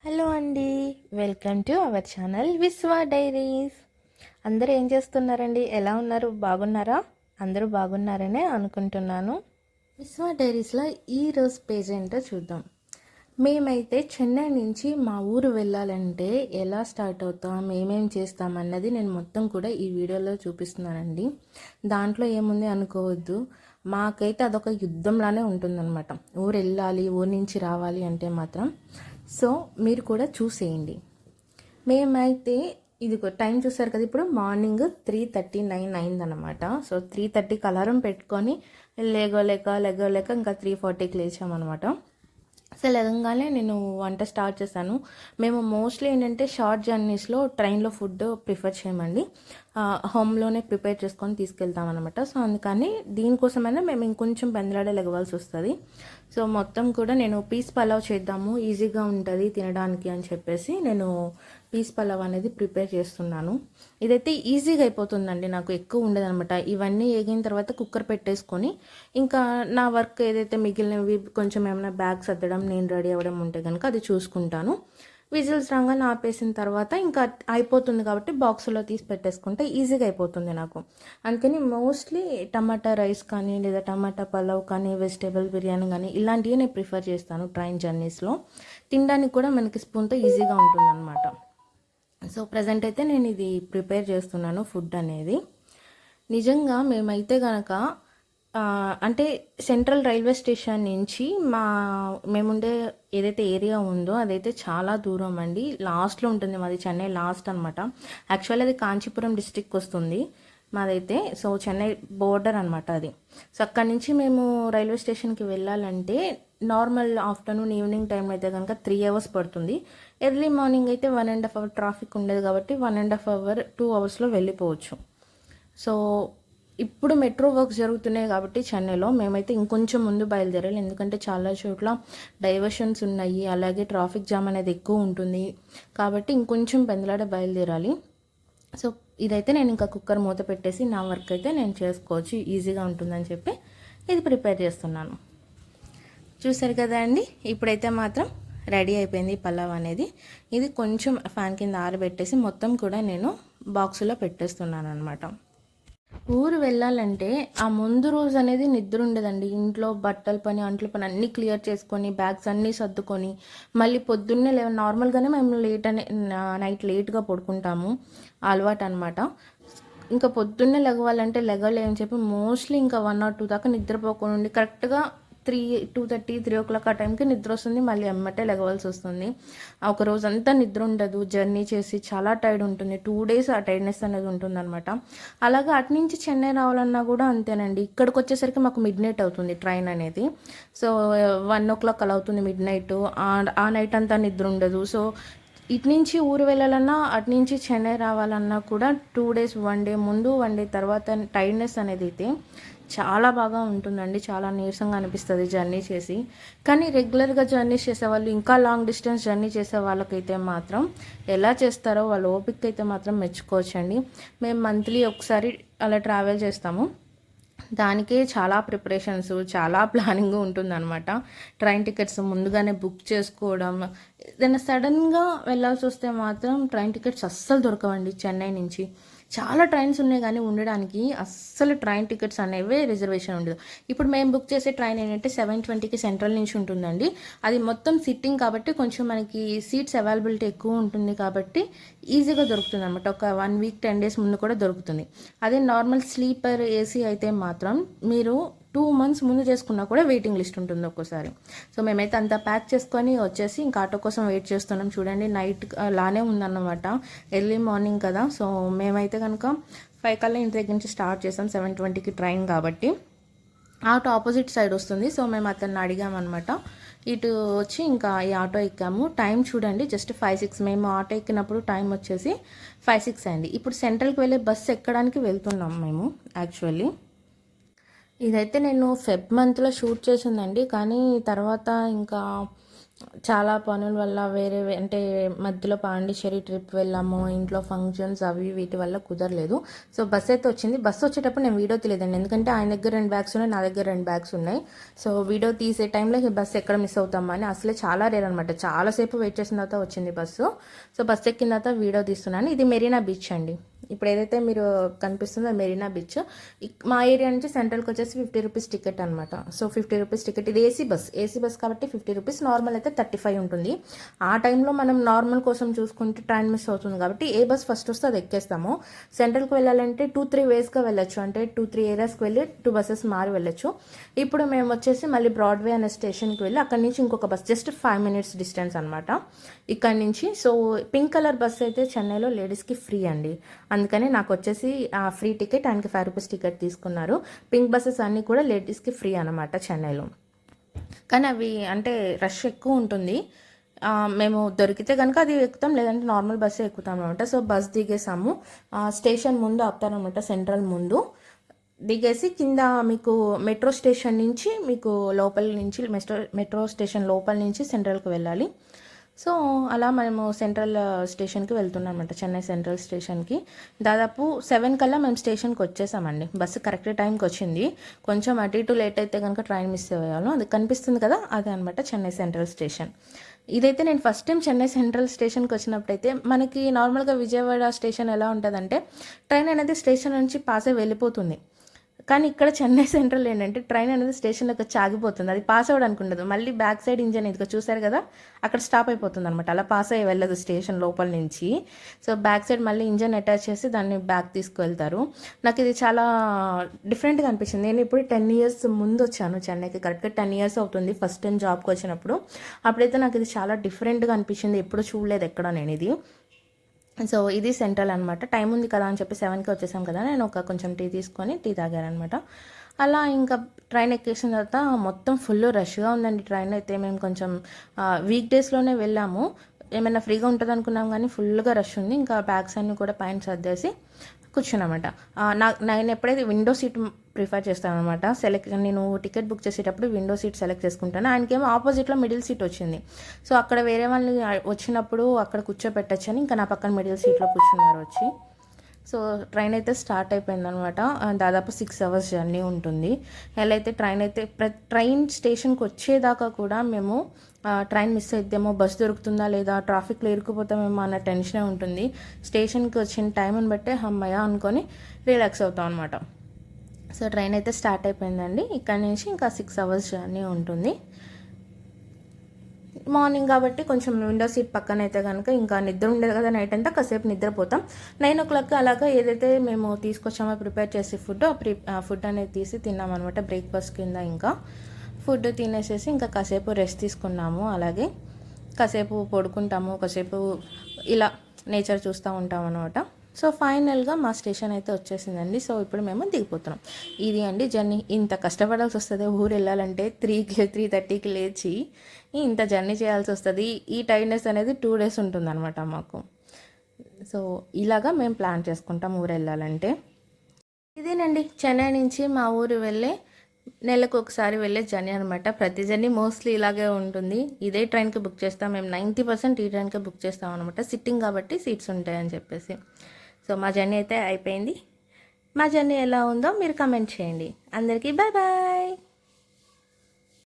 Hello అండి, welcome to our channel Vishwa diaries. అందరూ ఏం చేస్తున్నారండి? ఎలా ఉన్నారు? బాగున్నారా? అందరూ బాగున్నారనే అనుకుంటున్నాను. విశ్వా డైరీస్లో ఈరోజు పేజ్ ఏంటో చూద్దాం. మేమైతే చెన్నై నుంచి మా ఊరు వెళ్ళాలంటే ఎలా స్టార్ట్ అవుతాం, ఏమేం చేస్తాం అన్నది నేను మొత్తం కూడా ఈ వీడియోలో చూపిస్తున్నానండి. దాంట్లో ఏముంది అనుకోవద్దు, మాకైతే అదొక యుద్ధంలానే ఉంటుందన్నమాట. ఊరు వెళ్ళాలి, ఊరి నుంచి రావాలి అంటే మాత్రం. సో మీరు కూడా చూసేయండి. మేమైతే ఇది టైం చూసారు కదా, ఇప్పుడు మార్నింగ్ 3:39 అయిందనమాట. సో 3:30కి అలారం పెట్టుకొని లేగలేక ఇంకా 3:40కి లేచామన్నమాట. సో లేదంగానే నేను వంట స్టార్ట్ చేశాను. మేము మోస్ట్లీ ఏంటంటే షార్ట్ జర్నీస్లో ట్రైన్లో ఫుడ్ ప్రిఫర్ చేయమండి, హోమ్లోనే ప్రిపేర్ చేసుకొని తీసుకెళ్తాం అనమాట. సో అందుకని దీనికోసమైనా మేము ఇంకొంచెం పెందలాడే లెగవాల్సి వస్తుంది. సో మొత్తం కూడా నేను పీస్ పలావ్ చేద్దాము, ఈజీగా ఉంటుంది తినడానికి అని చెప్పేసి నేను పీస్ పలావ్ అనేది ప్రిపేర్ చేస్తున్నాను. ఇదైతే ఈజీగా అయిపోతుందండి, నాకు ఎక్కువ ఉండదు అనమాట. ఇవన్నీ వేగిన తర్వాత కుక్కర్ పెట్టేసుకొని ఇంకా నా వర్క్ ఏదైతే మిగిలినవి కొంచెం ఏమైనా బ్యాగ్ సర్దడం, నేను రెడీ అవ్వడం ఉంటే కనుక అది చూసుకుంటాను. విజిల్స్ రాగానే ఆపేసిన తర్వాత ఇంకా అయిపోతుంది కాబట్టి బాక్స్లో తీసి పెట్టేసుకుంటే ఈజీగా అయిపోతుంది నాకు. అందుకని మోస్ట్లీ టమాటా రైస్ కానీ లేదా టమాటా పలావ్ కానీ వెజిటేబుల్ బిర్యానీ కానీ ఇలాంటివి నేను ప్రిఫర్ చేస్తాను ట్రైన్ జర్నీస్లో. తినడానికి కూడా మనకి స్పూన్తో ఈజీగా ఉంటుందన్నమాట. సో ప్రజెంట్ అయితే నేను ఇది ప్రిపేర్ చేస్తున్నాను ఫుడ్ అనేది. నిజంగా మేమైతే కనుక అంటే సెంట్రల్ రైల్వే స్టేషన్ నుంచి మేముండే ఏదైతే ఏరియా ఉందో అదైతే చాలా దూరం అండి. లాస్ట్లో ఉంటుంది మాది, చెన్నై లాస్ట్ అనమాట. యాక్చువల్లీ అది కాంచీపురం డిస్టిక్ వస్తుంది మాదైతే. సో చెన్నై బోర్డర్ అనమాట అది. సో అక్కడి నుంచి మేము రైల్వే స్టేషన్కి వెళ్ళాలంటే నార్మల్ ఆఫ్టర్నూన్ ఈవినింగ్ టైం అయితే కనుక 3 hours పడుతుంది. ఎర్లీ మార్నింగ్ అయితే 1.5 hour ట్రాఫిక్ ఉండేది కాబట్టి 1.5 hour 2 hours వెళ్ళిపోవచ్చు. సో ఇప్పుడు మెట్రో వర్క్స్ జరుగుతున్నాయి కాబట్టి చెన్నైలో మేమైతే ఇంకొంచెం ముందు బయలుదేరాలి, ఎందుకంటే చాలా చోట్ల డైవర్షన్స్ ఉన్నాయి, అలాగే ట్రాఫిక్ జామ్ అనేది ఎక్కువ ఉంటుంది కాబట్టి ఇంకొంచెం పెందలాడ బయలుదేరాలి. సో ఇదైతే నేను ఇంకా కుక్కర్ మూత పెట్టేసి నా వర్క్ అయితే నేను చేసుకోవచ్చు, ఈజీగా ఉంటుందని చెప్పి ఇది ప్రిపేర్ చేస్తున్నాను. చూసారు కదా అండి, ఇప్పుడైతే మాత్రం రెడీ అయిపోయింది పలావ్ అనేది. ఇది కొంచెం ఫ్యాన్ కింద ఆరబెట్టేసి మొత్తం కూడా నేను బాక్సులో పెట్టేస్తున్నాను అనమాట. ఊరు వెళ్ళాలంటే ఆ ముందు రోజు అనేది నిద్ర ఉండదండి. ఇంట్లో బట్టల పని, అంట్ల పని అన్నీ క్లియర్ చేసుకొని బ్యాగ్స్ అన్నీ సర్దుకొని మళ్ళీ పొద్దున్నే నార్మల్గానే మేము నైట్ లేట్గా పడుకుంటాము, అలవాటు అనమాట. ఇంకా పొద్దున్నే లెగవాలంటే లెగలేమని చెప్పి మోస్ట్లీ ఇంకా 1 or 2 దాకా నిద్రపోకుండా కరెక్ట్గా 2:30, 3 o'clock ఆ టైంకి నిద్ర వస్తుంది, మళ్ళీ ఎమ్మటే లెగవలసి వస్తుంది. ఒక రోజు అంతా నిద్ర ఉండదు, జర్నీ చేసి చాలా టైర్డ్ ఉంటుంది. 2 days ఆ టైర్డ్నెస్ అనేది ఉంటుంది అనమాట. అలాగే అటు నుంచి చెన్నై రావాలన్నా కూడా అంతేనండి. ఇక్కడికి వచ్చేసరికి మాకు మిడ్-నైట్ అవుతుంది ట్రైన్ అనేది. సో 1 o'clock అలా అవుతుంది మిడ్-నైట్. ఆ నైట్ అంతా నిద్ర ఉండదు. సో ఇటు నుంచి ఊరు వెళ్ళాలన్నా అటు నుంచి చెన్నై రావాలన్నా కూడా 2 days, 1 day ముందు 1 day తర్వాత టైర్డ్నెస్ అనేది అయితే చాలా బాగా ఉంటుందండి. చాలా నీరసంగా అనిపిస్తుంది జర్నీ చేసి. కానీ రెగ్యులర్గా జర్నీస్ చేసేవాళ్ళు, ఇంకా లాంగ్ డిస్టెన్స్ జర్నీ చేసే వాళ్ళకైతే మాత్రం ఎలా చేస్తారో వాళ్ళ ఓపిక అయితే మాత్రం మెచ్చుకోవచ్చండి. మేము మంత్లీ ఒకసారి అలా ట్రావెల్ చేస్తాము. దానికే చాలా ప్రిపరేషన్స్, చాలా ప్లానింగ్ ఉంటుందన్నమాట. ట్రైన్ టికెట్స్ ముందుగానే బుక్ చేసుకోవడం, ఏదైనా సడన్గా వెళ్ళాల్సి వస్తే మాత్రం ట్రైన్ టికెట్స్ అస్సలు దొరకవండి. చెన్నై నుంచి చాలా ట్రైన్స్ ఉన్నాయి కానీ ఉండడానికి అస్సలు ట్రైన్ టికెట్స్ అనేవి రిజర్వేషన్ ఉండదు. ఇప్పుడు మేము బుక్ చేసే ట్రైన్ ఏంటంటే 7:20కి సెంట్రల్ నుంచి ఉంటుందండి. అది మొత్తం సిట్టింగ్ కాబట్టి కొంచెం మనకి సీట్స్ అవైలబిలిటీ ఎక్కువ ఉంటుంది కాబట్టి ఈజీగా దొరుకుతుంది అనమాట. ఒక 1 week 10 days ముందు కూడా దొరుకుతుంది. అదే నార్మల్ స్లీపర్ ఏసీ అయితే మాత్రం మీరు 2 months ముందు చేసుకున్నా కూడా వెయిటింగ్ లిస్ట్ ఉంటుంది ఒక్కోసారి. సో మేమైతే అంతా ప్యాక్ చేసుకొని వచ్చేసి ఇంకా ఆటో కోసం వెయిట్ చేస్తున్నాం. చూడండి నైట్ లానే ఉందన్నమాట, ఎర్లీ మార్నింగ్ కదా. సో మేమైతే కనుక 5 కల్లా ఇంటి దగ్గర నుంచి స్టార్ట్ చేసాం. 7:20కి ట్రైన్ కాబట్టి ఆటో ఆపోజిట్ సైడ్ వస్తుంది. సో మేము అతన్ని అడిగామన్నమాట. ఇటు వచ్చి ఇంకా ఈ ఆటో ఎక్కాము. టైం చూడండి జస్ట్ 5-6. మేము ఆటో ఎక్కినప్పుడు టైం వచ్చేసి 5-6 అయింది. ఇప్పుడు సెంట్రల్కి వెళ్ళే బస్సు ఎక్కడానికి వెళ్తున్నాం మేము. యాక్చువల్లీ ఇదైతే నేను ఫెబ్ మంత్లో షూట్ చేసిందండి, కానీ తర్వాత ఇంకా చాలా పనుల వల్ల వేరే అంటే మధ్యలో పాండిచ్చేరి ట్రిప్ వెళ్ళాము, ఇంట్లో ఫంక్షన్స్ అవి వీటి వల్ల కుదరలేదు. సో బస్ అయితే వచ్చింది. బస్సు వచ్చేటప్పుడు నేను వీడియో తీయలేదండి, ఎందుకంటే ఆయన దగ్గర 2 బ్యాగ్స్ ఉన్నాయి, నా దగ్గర 2 బ్యాగ్స్ ఉన్నాయి. సో వీడియో తీసే టైంలో ఈ బస్సు ఎక్కడ మిస్ అవుతామా అని అసలే చాలా రేర్ అనమాట. చాలాసేపు వెయిట్ చేసిన తర్వాత వచ్చింది బస్సు. సో బస్సు ఎక్కిన తర్వాత వీడియో తీస్తున్నాను. ఇది మెరీనా బీచ్ అండి. ఇప్పుడు ఏదైతే మీరు కనిపిస్తుందో మెరీనా బీచ్. మా ఏరియా నుంచి సెంట్రల్కి వచ్చేసి 50 రూపీస్ టికెట్ అనమాట. So 50 rupees ticket. ఇది ఏసీ బస్ కాబట్టి 50 రూపీస్, నార్మల్ అయితే 35 ఉంటుంది. ఆ టైంలో మనం నార్మల్ కోసం చూసుకుంటే ట్రైన్ మిస్ అవుతుంది కాబట్టి ఏ బస్ ఫస్ట్ వస్తే అది ఎక్కేస్తాము. సెంట్రల్కి వెళ్ళాలంటే 2-3 వేస్గా వెళ్ళొచ్చు, అంటే 2-3 ఏరియాస్కి వెళ్ళి 2 బస్సెస్ మారి వెళ్ళొచ్చు. ఇప్పుడు మేము వచ్చేసి మళ్ళీ బ్రాడ్వే అనే స్టేషన్కి వెళ్ళి అక్కడి నుంచి ఇంకొక బస్, జస్ట్ 5 మినిట్స్ డిస్టెన్స్ అనమాట ఇక్కడి నుంచి. సో పింక్ కలర్ బస్ అయితే చెన్నైలో లేడీస్కి ఫ్రీ అండి, అందుకని నాకు వచ్చేసి ఆ ఫ్రీ టికెట్, ఆయనకి 5 రూపీస్ టికెట్ తీసుకున్నారు. పింక్ బస్సెస్ అన్నీ కూడా లేడీస్కి ఫ్రీ అనమాట చెన్నైలో. కానీ అవి అంటే రష్ ఎక్కువ ఉంటుంది. మేము దొరికితే కనుక అది ఎక్కుతాం, లేదంటే నార్మల్ బస్సే ఎక్కుతాం అనమాట. So bus దిగేసాము. స్టేషన్ ముందు ఆపుతారనమాట, సెంట్రల్ ముందు దిగేసి కింద మీకు మెట్రో స్టేషన్ నుంచి మీకు లోపల నుంచి మెట్రో స్టేషన్ లోపల నుంచి సెంట్రల్కి వెళ్ళాలి. సో అలా మేము సెంట్రల్ స్టేషన్కి వెళ్తున్నాం అనమాట, చెన్నై సెంట్రల్ స్టేషన్కి. దాదాపు 7 కల్లా మేము స్టేషన్కి వచ్చేసామండి. బస్సు కరెక్ట్ టైంకి వచ్చింది. కొంచెం అటు ఇటు లేట్ అయితే కనుక ట్రైన్ మిస్ అయ్యాను. అది కనిపిస్తుంది కదా, అదే అనమాట చెన్నై సెంట్రల్ స్టేషన్. ఇదైతే నేను ఫస్ట్ టైం చెన్నై సెంట్రల్ స్టేషన్కి వచ్చినప్పుడైతే, మనకి నార్మల్గా విజయవాడ స్టేషన్ ఎలా ఉంటుందంటే ట్రైన్ అనేది స్టేషన్ నుంచి పాస్ అయి వెళ్ళిపోతుంది. కానీ ఇక్కడ చెన్నై సెంట్రల్ ఏంటంటే ట్రైన్ అనేది స్టేషన్లోకి వచ్చి ఆగిపోతుంది. అది పాస్ అవ్వడానికి ఉండదు, మళ్ళీ బ్యాక్ సైడ్ ఇంజన్ ఇదిగా చూసారు కదా, అక్కడ స్టాప్ అయిపోతుంది అనమాట. అలా పాస్ అయ్యి వెళ్ళదు స్టేషన్ లోపల నుంచి. సో బ్యాక్ సైడ్ మళ్ళీ ఇంజన్ అటాచ్ చేసి దాన్ని బ్యాక్ తీసుకువెళ్తారు. నాకు ఇది చాలా డిఫరెంట్గా అనిపించింది. నేను ఇప్పుడు 10 ఇయర్స్ ముందు వచ్చాను చెన్నైకి, కరెక్ట్గా 10 ఇయర్స్ అవుతుంది ఫస్ట్ టైం జాబ్కి వచ్చినప్పుడు. అప్పుడైతే నాకు ఇది చాలా డిఫరెంట్గా అనిపించింది, ఎప్పుడు చూడలేదు ఎక్కడ నేను ఇది. సో ఇది సెంట్రల్ అనమాట. టైం ఉంది కదా అని చెప్పి 7కి వచ్చేసాం కదా, నేను కొంచెం టీ తీసుకొని టీ తాగానమాట. అలా ఇంకా ట్రైన్ ఎక్కేసిన తర్వాత మొత్తం ఫుల్ రష్గా ఉందండి ట్రైన్ అయితే. మేము కొంచెం వీక్ డేస్లోనే వెళ్ళాము, ఏమైనా ఫ్రీగా ఉంటుంది అనుకున్నాం, కానీ ఫుల్గా రష్ ఉంది. ఇంకా బ్యాగ్స్ అన్నీ కూడా పైన సర్దేసి కూర్చున్నామట. నేను ఎప్పుడైతే విండో సీట్ ప్రిఫర్ చేస్తాను అనమాట. నేను టికెట్ బుక్ చేసేటప్పుడు విండో సీట్ సెలెక్ట్ చేసుకుంటాను. ఆయనకేమో ఆపోజిట్లో మిడిల్ సీట్ వచ్చింది. సో అక్కడ వేరే వాళ్ళు వచ్చినప్పుడు అక్కడ కూర్చోపెట్టచ్చని ఇంకా నా పక్కన మిడిల్ సీట్లో కూర్చున్నారు వచ్చి. సో ట్రైన్ అయితే స్టార్ట్ అయిపోయింది అనమాట. దాదాపు 6 అవర్స్ జర్నీ ఉంటుంది. ఎలా అయితే ట్రైన్ స్టేషన్కి వచ్చేదాకా కూడా మేము ట్రైన్ మిస్ అయిద్దేమో, బస్ దొరుకుతుందా లేదా, ట్రాఫిక్లో ఇరుక్కుపోతామేమో అన్న టెన్షనే ఉంటుంది. స్టేషన్కి వచ్చిన టైంని బట్టే అమ్మయ్య అనుకొని రిలాక్స్ అవుతాం అనమాట. సో ట్రైన్ అయితే స్టార్ట్ అయిపోయిందండి. ఇక్కడ నుంచి ఇంకా 6 అవర్స్ జర్నీ ఉంటుంది. మార్నింగ్ కాబట్టి కొంచెం విండో సీట్ పక్కన అయితే కనుక ఇంకా నిద్ర ఉండేది కదా, నైట్ అంతా కాసేపు నిద్రపోతాం. 9 o'clock అలాగా ఏదైతే మేము తీసుకొచ్చామో ప్రిపేర్ చేసే ఫుడ్ అనేది తీసి తిన్నామన్నమాట బ్రేక్ఫాస్ట్ కింద. ఇంకా ఫుడ్ తినేసేసి ఇంకా కాసేపు రెస్ట్ తీసుకున్నాము. అలాగే కాసేపు పడుకుంటాము, కాసేపు ఇలా నేచర్ చూస్తూ ఉంటాం అనమాట. సో ఫైనల్గా మా స్టేషన్ అయితే వచ్చేసిందండి. సో ఇప్పుడు మేము దిగిపోతున్నాం. ఇది అండి జర్నీ. ఇంత కష్టపడాల్సి వస్తుంది ఊరు వెళ్ళాలంటే. 3:30కి లేచి ఇంత జర్నీ చేయాల్సి వస్తుంది. ఈ టైర్డ్నెస్ అనేది 2 days ఉంటుంది అనమాట మాకు. సో ఇలాగా మేము ప్లాన్ చేసుకుంటాం ఊరు వెళ్ళాలంటే. ఇదేనండి చెన్నై నుంచి మా ఊరు వెళ్ళే నెలకు ఒకసారి వెళ్ళే జర్నీ అనమాట. ప్రతి జర్నీ మోస్ట్లీ ఇలాగే ఉంటుంది. ఇదే ట్రైన్కి బుక్ చేస్తాం మేము. 90% ఈ ట్రైన్కి బుక్ చేస్తాం అనమాట, సిట్టింగ్ కాబట్టి సీట్స్ ఉంటాయని చెప్పేసి. సో మా జర్నీ అయితే అయిపోయింది. మా జర్నీ ఎలా ఉందో మీరు కమెంట్ చేయండి. అందరికీ బాయ్ బాయ్.